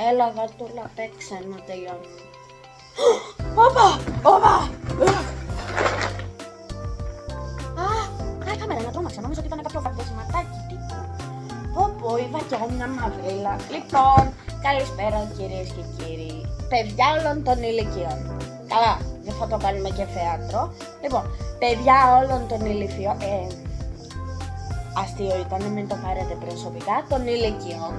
Έλα γατούλα, παίξε να τελειώνει. Όπα! Α, κάμερα, να τρόμαξα, νόμιζα ότι ήταν κάποιο φαντασματάκι τύπου. Πω, είδα κι εγώ μια μαυρίλα. Λοιπόν, καλησπέρα κυρίες και κύριοι, παιδιά όλων των ηλικίων. Καλά, δεν θα το κάνουμε και θέατρο. Λοιπόν, παιδιά όλων των ηλικίων, αστείο ήταν, μην το πάρετε προσωπικά, των ηλικιών.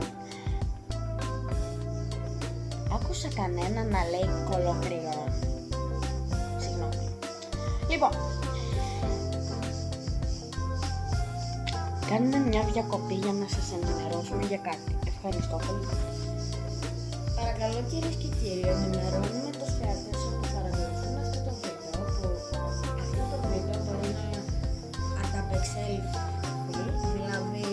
Άκουσα κανένα να λέει κολοκριών. Συγγνώμη. Λοιπόν, κάνουμε μια διακοπή για να σας ενημερώσουμε για κάτι. Ευχαριστώ πολύ. Παρακαλώ κυρίες και κύριοι, ενημερώνουμε τους θεατές που παρακολουθούν αυτό το βίντεο, που αυτό το βίντεο μπορεί να ανταπεξέλθει, δηλαδή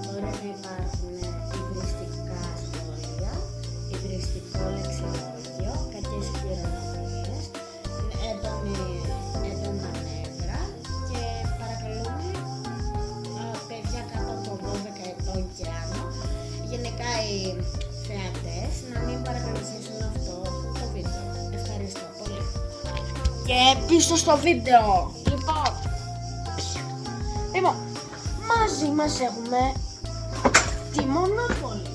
μπορεί να υπάρχουν υβριστικά σχόλια, υβριστικό λεξιλόγιο, κακές χειρονομίες, έντονα νεύρα και παρακαλούμε παιδιά κάτω από 12 ετών και άνω, γενικά οι θεατές, να μην παρακολουθήσουν αυτό το βίντεο. Ευχαριστώ πολύ. Και πίσω στο βίντεο. Λοιπόν, μαζί μας έχουμε τη Μονόπολη.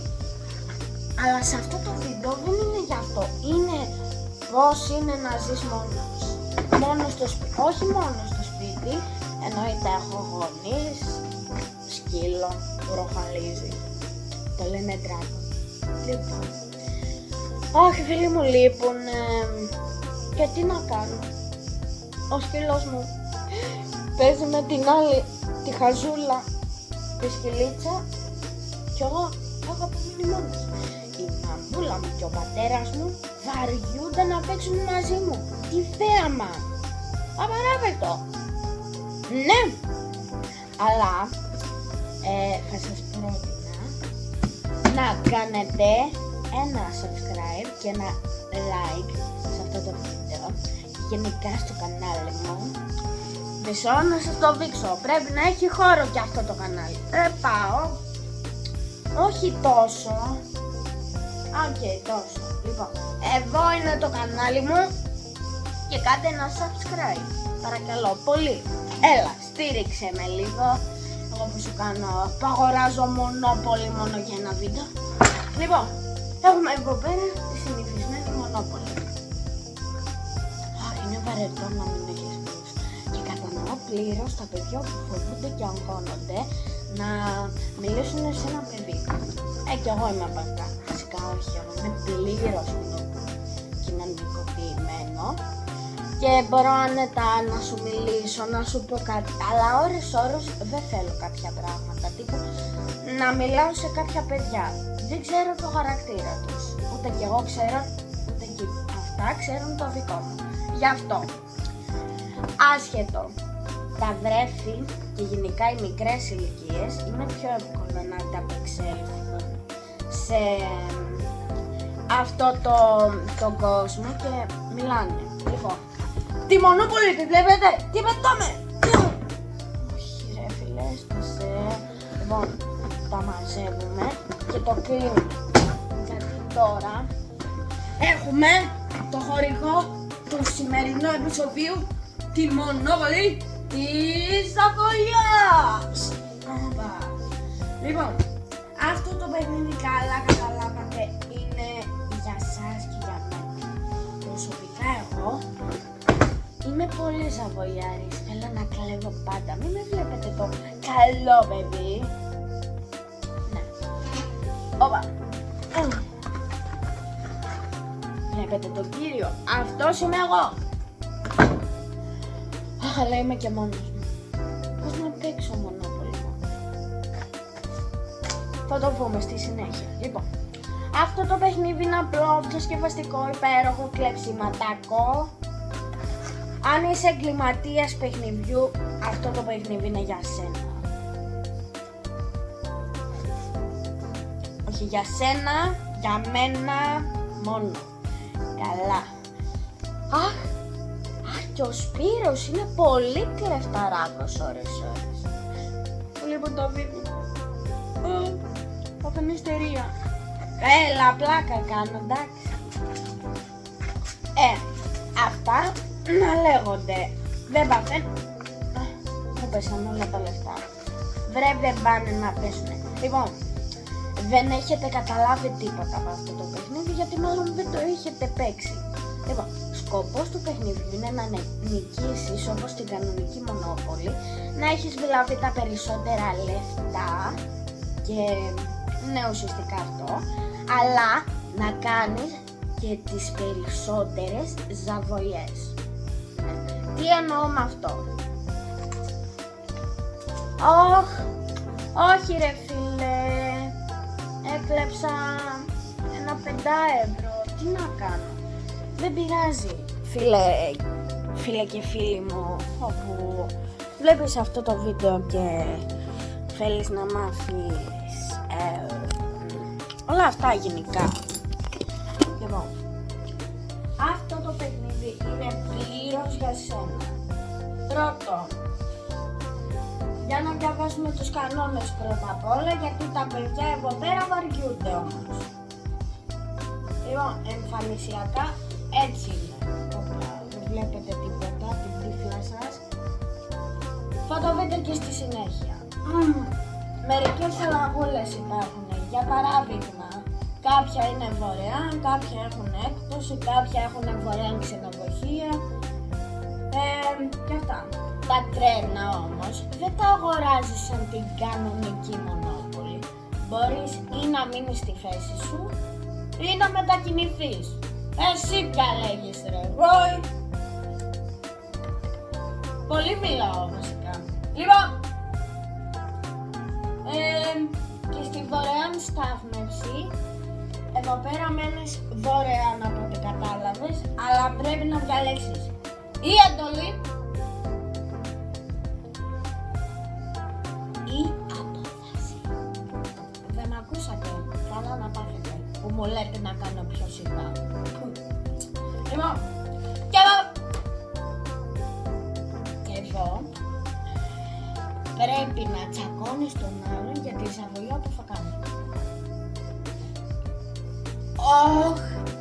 Αλλά σε αυτό το βίντεο δεν είναι γι' αυτό. Είναι πώς είναι να ζεις μόνος στο σπίτι. Όχι μόνο στο σπίτι, εννοείται έχω γονείς, σκύλο που ροχαλίζει. Το λένε dragon. Λοιπόν, όχι φίλοι μου λείπουν και τι να κάνω. Ο σκύλος μου παίζει με την άλλη τη χαζούλα τη σκυλίτσα και εγώ έχω απομείνει μόνος. Η μαμούλα μου και ο πατέρας μου βαριούνται να παίξουν μαζί μου. Τι θέαμα! Απαράδεκτο! Ναι! Αλλά θα σας πρότεινα να κάνετε ένα subscribe και ένα like σε αυτό το βίντεο, γενικά στο κανάλι μου. Μισό να σας το δείξω, πρέπει να έχει χώρο και αυτό το κανάλι. Πάω, όχι τόσο, τόσο. Λοιπόν, εδώ είναι το κανάλι μου και κάντε ένα subscribe, παρακαλώ πολύ. Έλα, στήριξε με λίγο. Εγώ που σου κάνω, που αγοράζω Μονόπολη μόνο για ένα βίντεο. Λοιπόν, έχουμε εδώ πέρα τη συνηθισμένη Μονόπολη. Είναι βαρετό να μην έχεις πλούς. Και κατανοώ πλήρως τα παιδιά που φοβούνται και αγχώνονται να μιλήσουν σε ένα παιδί. Κι εγώ είμαι από αυτά. Φυσικά όχι, εγώ είμαι πλήρως κοινωνικοποιημένο. Και μπορώ άνετα να σου μιλήσω, να σου πω κάτι, αλλά ώρες δεν θέλω κάποια πράγματα, τύπου να μιλάω σε κάποια παιδιά. Δεν ξέρω το χαρακτήρα τους, ούτε κι εγώ ξέρω, ούτε κι αυτά ξέρουν το δικό μου. Γι' αυτό, άσχετο, τα βρέφη και γενικά οι μικρές ηλικίες είναι πιο εύκολο να ανταπεξέλθουν σε αυτό τον κόσμο και μιλάνε. Λοιπόν, τη Μονόπολη τη βλέπετε, τι πετάμε! Όχι ρε φίλε, λοιπόν, τα μαζεύουμε και το κλείνουμε. Γιατί τώρα έχουμε το χορηγό του σημερινού επεισοδίου, τη Μονόπολη της Σαββολιάς. Λοιπόν, αυτό το παιχνίδι καλά καταλάβατε είναι για σας και για μένα. Προσωπικά εγώ είμαι πολύ Σαββολιάρης, θέλω να κλέβω πάντα, μην με βλέπετε το καλό παιδί. Ναι. Όπα. Βλέπετε τον κύριο, αυτός είμαι εγώ. Αχ, αλλά είμαι και μόνος μου. Πώς να παίξω Μονόπολη μόνος? Θα το δούμε στη συνέχεια. Λοιπόν, αυτό το παιχνίδι είναι απλό, διασκευαστικό, υπέροχο, κλεψιματάκο. Αν είσαι εγκληματίας παιχνιδιού, αυτό το παιχνίδι είναι για σένα. Όχι για σένα, για μένα μόνο. Καλά. Αχ, και ο Σπύρος είναι πολύ κλεφταράκος ώρες. Λοιπόν το βίντεο. Πάθαμε ιστερία. Έλα, πλάκα κάνω, εντάξει. Αυτά να λέγονται. Δεν παθαίνουν. Μου πέσαν όλα τα λεφτά. Βρε, δεν πάνε να πέσουνε. Λοιπόν, δεν έχετε καταλάβει τίποτα από αυτό το παιχνίδι, γιατί μάλλον δεν το έχετε παίξει. Λοιπόν, σκοπός του παιχνιδιού είναι να νικήσεις όπως την κανονική Μονόπολη, να έχεις δηλαδή τα περισσότερα λεφτά και ναι, ουσιαστικά αυτό, αλλά να κάνεις και τις περισσότερες ζαβολιές. Τι εννοώ με αυτό? Όχι ρε φίλε, έκλεψα ένα 5 ευρώ, τι να κάνω? Δεν πειράζει φίλε και φίλοι μου, όπου βλέπεις αυτό το βίντεο και θέλεις να μάθεις όλα αυτά γενικά. Λοιπόν, αυτό το παιχνίδι είναι πλήρως για σένα. Πρώτον, για να διαβάσουμε τους κανόνες πρώτα απ' όλα, γιατί τα παιδιά εδώ πέρα βαριούνται όμως. Λοιπόν, εμφανισιακά έτσι είναι. Δεν βλέπετε τίποτα, την τύφλα σας. Θα το δείτε και στη συνέχεια. Μερικές αλλαγούλες υπάρχουν. Για παράδειγμα, κάποια είναι δωρεάν, κάποια έχουν έκπτωση, κάποια έχουν δωρεάν ξενοδοχεία και αυτά. Τα τρένα όμως δεν τα αγοράζεις σαν την κανονική Μονόπολη. Μπορείς ή να μείνεις στη θέση σου ή να μετακινηθείς. Εσύ ποια λέγεις ρε γόη? Πολύ μιλάω βασικά. Λοιπόν, και στη δωρεάν στάθμευση, εδώ πέρα μένεις δωρεάν από ό,τι κατάλαβες, αλλά πρέπει να διαλέξεις ή εντολή ή απόφαση. Δεν μ' ακούσατε? Καλά να πάθετε που μου λέτε να κάνω πιο σιγά. Λοιπόν, και εδώ πρέπει να τσακώνεις τον άλλον για τη εισαγωγή που θα κάνει.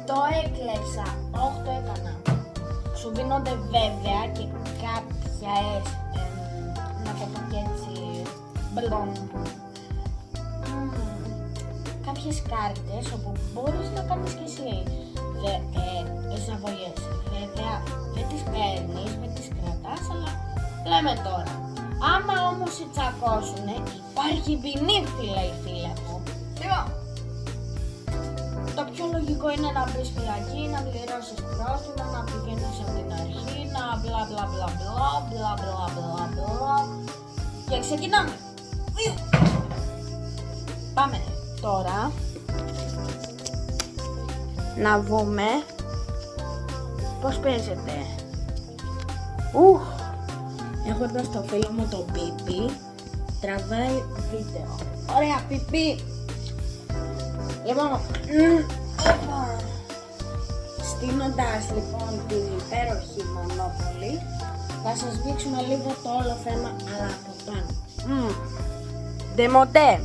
Το έκλεψα, το έκανα. Σου δίνονται βέβαια και κάποιες, να το πω και έτσι, κάποιες κάρτες όπου μπορείς να κάνεις και εσύ εισαγωγές. Βέβαια δεν τις παίρνεις, δεν τις κρατάς, αλλά λέμε τώρα. Άμα όμως σε τσακώσουνε, υπάρχει ποινή φίλε μου. Λοιπόν, το πιο λογικό είναι να μπεις φυλακή, να πληρώσεις πρόστιμο, να πηγαίνεις από την αρχή, να μπλα μπλα μπλα μπλα μπλα μπλα μπλα. Και ξεκινάμε. Πάμε τώρα να δούμε πώς παίζεται. Έχω εδώ στο φίλο μου το Πιπί, τραβάει βίντεο. Ωραία Πιπί. Λοιπόν, στείνοντας λοιπόν την υπέροχη Μονόπολη, θα σας δείξουμε λίγο το όλο θέμα, αλλά από πάνω. Ντεμοντέ.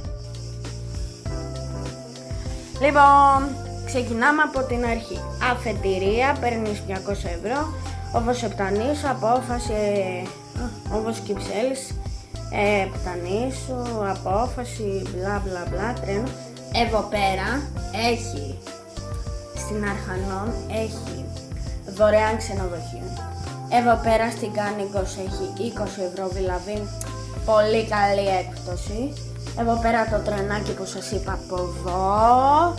Λοιπόν, ξεκινάμε από την αρχή. Αφετηρία, παίρνεις 200 ευρώ. Όπως επτανήσου, απόφαση, όπως κυψέλης, επτανήσου, απόφαση, μπλα μπλα μπλα, τρένο. Εδώ πέρα έχει, στην Αρχανών έχει δωρεάν ξενοδοχείο. Εδώ πέρα στην Κάνικος έχει 20 ευρώ, δηλαδή πολύ καλή έκπτωση. Εδώ πέρα το τρενάκι που σας είπα από εδώ,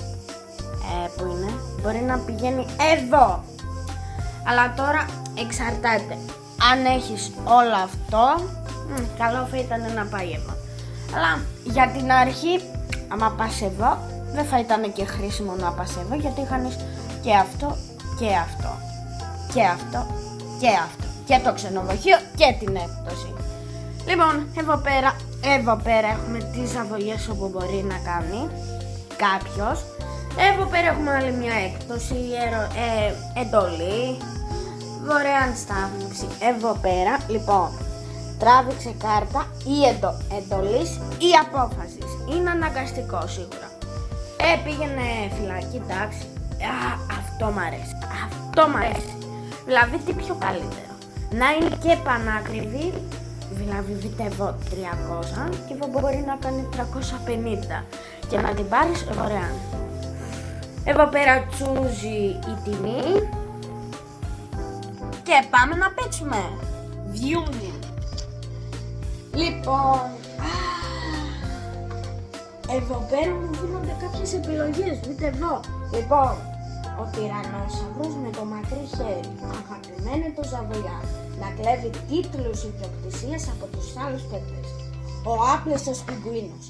που είναι, μπορεί να πηγαίνει εδώ. Αλλά τώρα εξαρτάται. Αν έχεις όλο αυτό, καλό θα ήταν να πάει εδώ. Αλλά για την αρχή, άμα πας εδώ, δεν θα ήταν και χρήσιμο να πας εδώ, γιατί είχανες και αυτό και αυτό και αυτό και αυτό και το ξενοδοχείο και την έκπτωση. Λοιπόν, εδώ πέρα έχουμε τις αβολιές όπου μπορεί να κάνει κάποιος. Εδώ πέρα έχουμε άλλη μια έκπτωση, εντολή, δωρεάν στάθμευση. Εδώ πέρα, λοιπόν, τράβηξε κάρτα ή εντολής ή απόφασης. Είναι αναγκαστικό σίγουρα. Πήγαινε φυλακή, εντάξει. Αυτό μ' αρέσει. Αυτό μ' αρέσει. Δηλαδή τι πιο καλύτερο. Να είναι και πανάκριβη, δηλαδή βιτεύω 300 και μπορεί να κάνει 350 και να την πάρεις δωρεάν. Εδώ πέρα τσούζει η τιμή και πάμε να παίξουμε. Βιούμι. Λοιπόν, εδώ πέρα μου δίνονται κάποιες επιλογές, δείτε εδώ. Λοιπόν, ο τυραννόσαυρος με το μακρύ χέρι, αγαπημένο το ζαβολιά, να κλέβει τίτλους ιδιοκτησίας από τους άλλους παίκτες. Ο άπλαιστος πιγκουίνος,